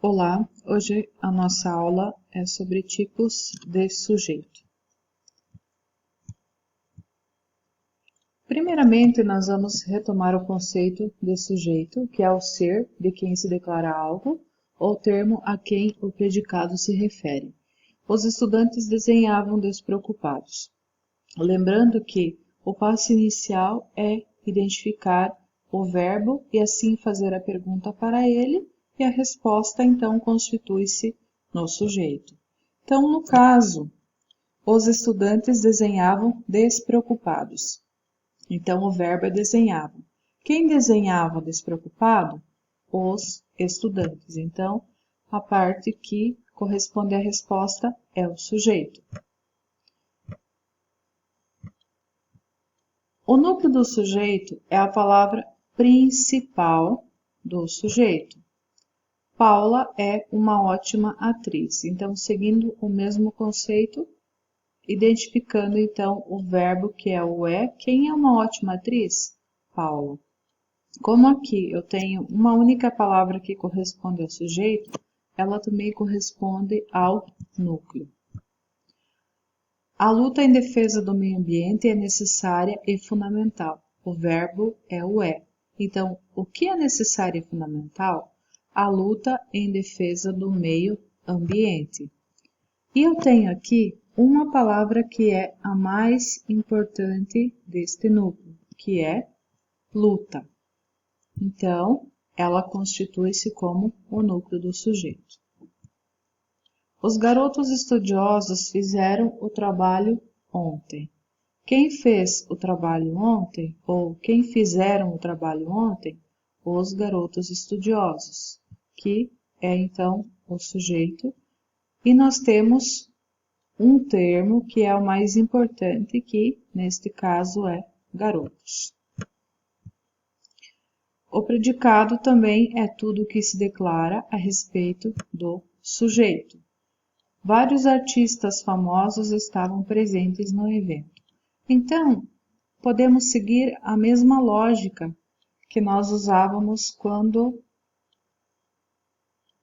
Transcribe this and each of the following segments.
Olá, hoje a nossa aula é sobre tipos de sujeito. Primeiramente, nós vamos retomar o conceito de sujeito, que é o ser de quem se declara algo, ou termo a quem o predicado se refere. Os estudantes desenhavam despreocupados. Lembrando que o passo inicial é identificar o verbo e assim fazer a pergunta para ele, e a resposta então constitui-se no sujeito. Então, no caso, os estudantes desenhavam despreocupados. Então, o verbo é desenhavam. Quem desenhava despreocupado? Os estudantes. Então, a parte que corresponde à resposta é o sujeito. O núcleo do sujeito é a palavra principal do sujeito. Paula é uma ótima atriz. Então, seguindo o mesmo conceito, identificando então o verbo que é o é. Quem é uma ótima atriz? Paula. Como aqui eu tenho uma única palavra que corresponde ao sujeito, ela também corresponde ao núcleo. A luta em defesa do meio ambiente é necessária e fundamental. O verbo é o é. Então, o que é necessário e fundamental? A luta em defesa do meio ambiente. E eu tenho aqui uma palavra que é a mais importante deste núcleo, que é luta. Então, ela constitui-se como o núcleo do sujeito. Os garotos estudiosos fizeram o trabalho ontem. Quem fez o trabalho ontem, ou quem fizeram o trabalho ontem? Os garotos estudiosos, que é então o sujeito. E nós temos um termo que é o mais importante, que neste caso é garotos. O predicado também é tudo o que se declara a respeito do sujeito. Vários artistas famosos estavam presentes no evento. Então, podemos seguir a mesma lógica que nós usávamos quando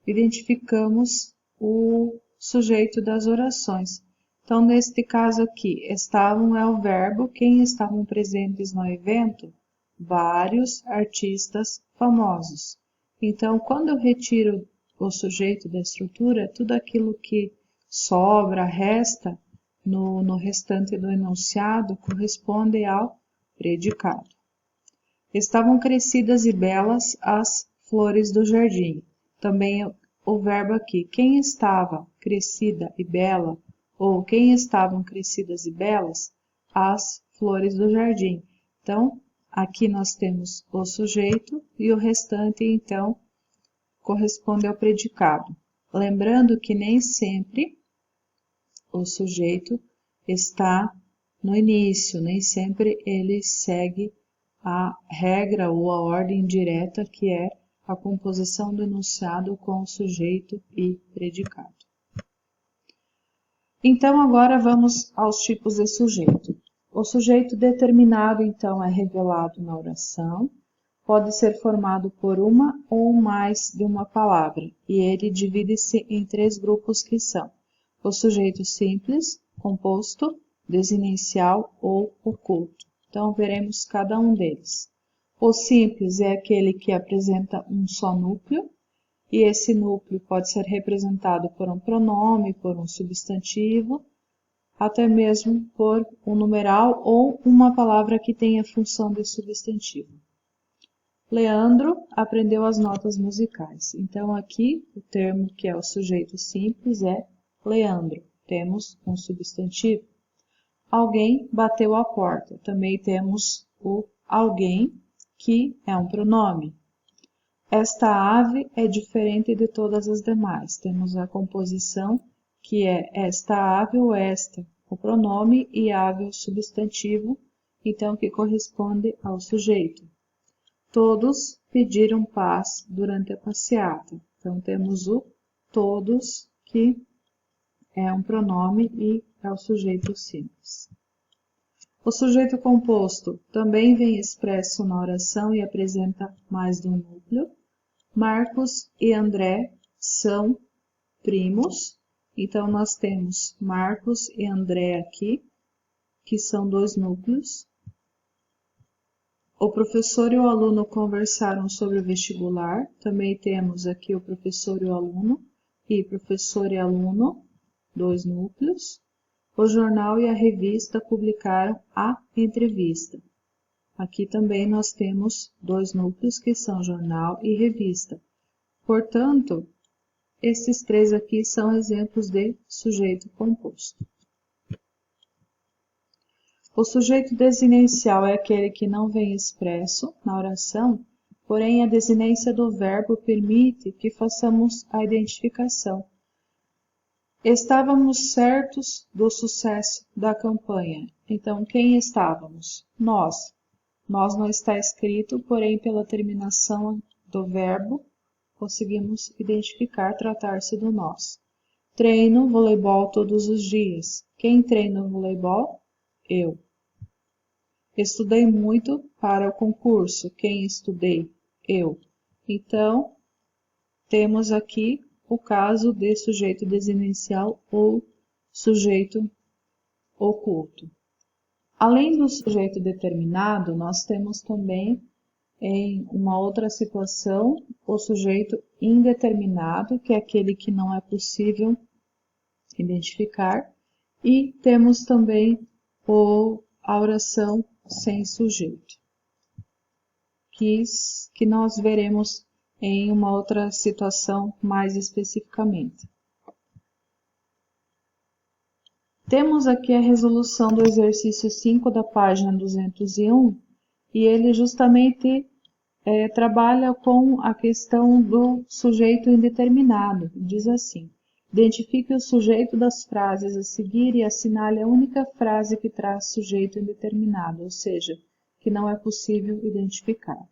identificamos o sujeito das orações. Então, neste caso aqui, estavam é o verbo, quem estavam presentes no evento? Vários artistas famosos. Então, quando eu retiro o sujeito da estrutura, tudo aquilo que sobra, resta, no restante do enunciado, corresponde ao predicado. Estavam crescidas e belas as flores do jardim. Também o verbo aqui, quem estava crescida e bela, ou quem estavam crescidas e belas, as flores do jardim. Então, aqui nós temos o sujeito e o restante, então, corresponde ao predicado. Lembrando que nem sempre o sujeito está no início, nem sempre ele segue a regra ou a ordem direta, que é a composição do enunciado com sujeito e predicado. Então, agora vamos aos tipos de sujeito. O sujeito determinado, então, é revelado na oração, pode ser formado por uma ou mais de uma palavra, e ele divide-se em três grupos que são o sujeito simples, composto, desinencial ou oculto. Então, veremos cada um deles. O simples é aquele que apresenta um só núcleo, e esse núcleo pode ser representado por um pronome, por um substantivo, até mesmo por um numeral ou uma palavra que tenha função de substantivo. Leandro aprendeu as notas musicais. Então, aqui, o termo que é o sujeito simples é Leandro. Temos um substantivo. Alguém bateu a porta. Também temos o alguém, que é um pronome. Esta ave é diferente de todas as demais. Temos a composição, que é esta ave ou esta, o pronome, e ave o substantivo, então que corresponde ao sujeito. Todos pediram paz durante a passeata. Então, temos o todos, que é um pronome e é o sujeito simples. O sujeito composto também vem expresso na oração e apresenta mais de um núcleo. Marcos e André são primos. Então, nós temos Marcos e André aqui, que são 2 núcleos. O professor e o aluno conversaram sobre o vestibular. Também temos aqui o professor e o aluno. E professor e aluno, 2 núcleos. O jornal e a revista publicaram a entrevista. Aqui também nós temos 2 núcleos que são jornal e revista. Portanto, esses 3 aqui são exemplos de sujeito composto. O sujeito desinencial é aquele que não vem expresso na oração, porém a desinência do verbo permite que façamos a identificação. Estávamos certos do sucesso da campanha. Então, quem estávamos? Nós. Nós não está escrito, porém pela terminação do verbo, conseguimos identificar tratar-se do nós. Treino voleibol todos os dias. Quem treina voleibol? Eu. Estudei muito para o concurso. Quem estudei? Eu. Então, temos aqui o caso de sujeito desinencial ou sujeito oculto. Além do sujeito determinado, nós temos também, em uma outra situação, o sujeito indeterminado, que é aquele que não é possível identificar, e temos também a oração sem sujeito, que nós veremos em uma outra situação mais especificamente. Temos aqui a resolução do exercício 5 da página 201, e ele justamente trabalha com a questão do sujeito indeterminado. Diz assim: identifique o sujeito das frases a seguir e assinale a única frase que traz sujeito indeterminado, ou seja, que não é possível identificar.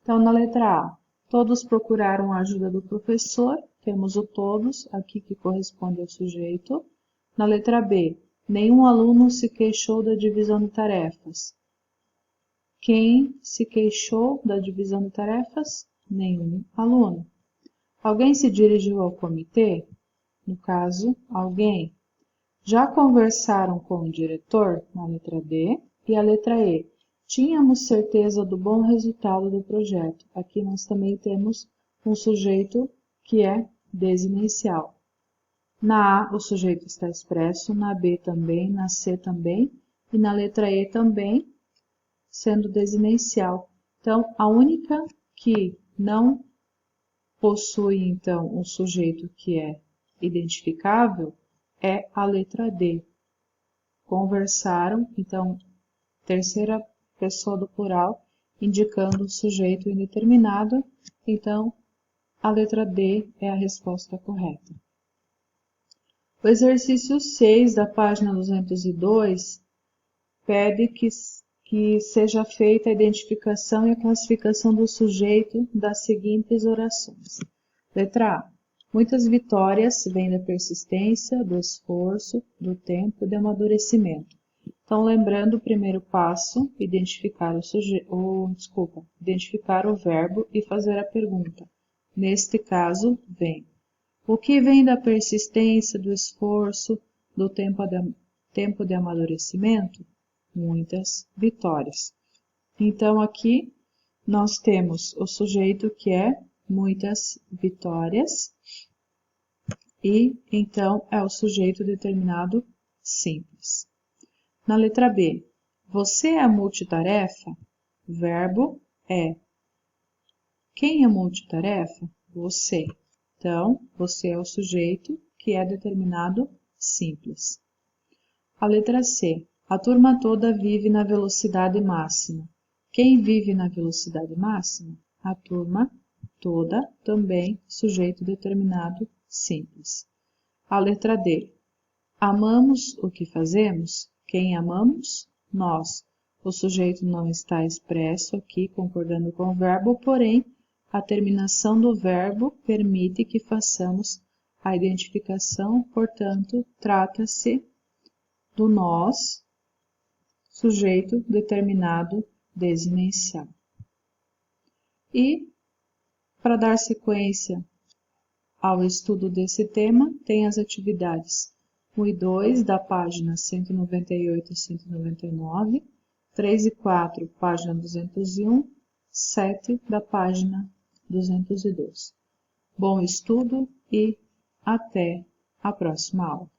Então, na letra A, todos procuraram a ajuda do professor, temos o todos, aqui que corresponde ao sujeito. Na letra B, nenhum aluno se queixou da divisão de tarefas. Quem se queixou da divisão de tarefas? Nenhum aluno. Alguém se dirigiu ao comitê? No caso, alguém. Já conversaram com o diretor? Na letra D. E a letra E. Tínhamos certeza do bom resultado do projeto. Aqui nós também temos um sujeito que é desinencial. Na A, o sujeito está expresso, na B também, na C também, e na letra E também, sendo desinencial. Então, a única que não possui, então, um sujeito que é identificável é a letra D. Conversaram, então, terceira pessoa do plural, indicando o sujeito indeterminado, então, a letra D é a resposta correta. O exercício 6 da página 202 pede que seja feita a identificação e a classificação do sujeito das seguintes orações. Letra A. Muitas vitórias vêm da persistência, do esforço, do tempo e do amadurecimento. Então, lembrando o primeiro passo, identificar identificar o verbo e fazer a pergunta. Neste caso, vem. O que vem da persistência, do esforço, do tempo de amadurecimento? Muitas vitórias. Então, aqui nós temos o sujeito que é muitas vitórias e, então, é o sujeito determinado simples. Na letra B, você é multitarefa? Verbo é. Quem é multitarefa? Você. Então, você é o sujeito que é determinado simples. A letra C. A turma toda vive na velocidade máxima. Quem vive na velocidade máxima? A turma toda, também sujeito determinado simples. A letra D. Amamos o que fazemos? Quem amamos? Nós. O sujeito não está expresso aqui, concordando com o verbo, porém, a terminação do verbo permite que façamos a identificação, portanto, trata-se do nós, sujeito determinado desinencial. E, para dar sequência ao estudo desse tema tem as atividades 1 e 2 da página 198 e 199, 3 e 4, página 201, 7 da página 202. Bom estudo e até a próxima aula.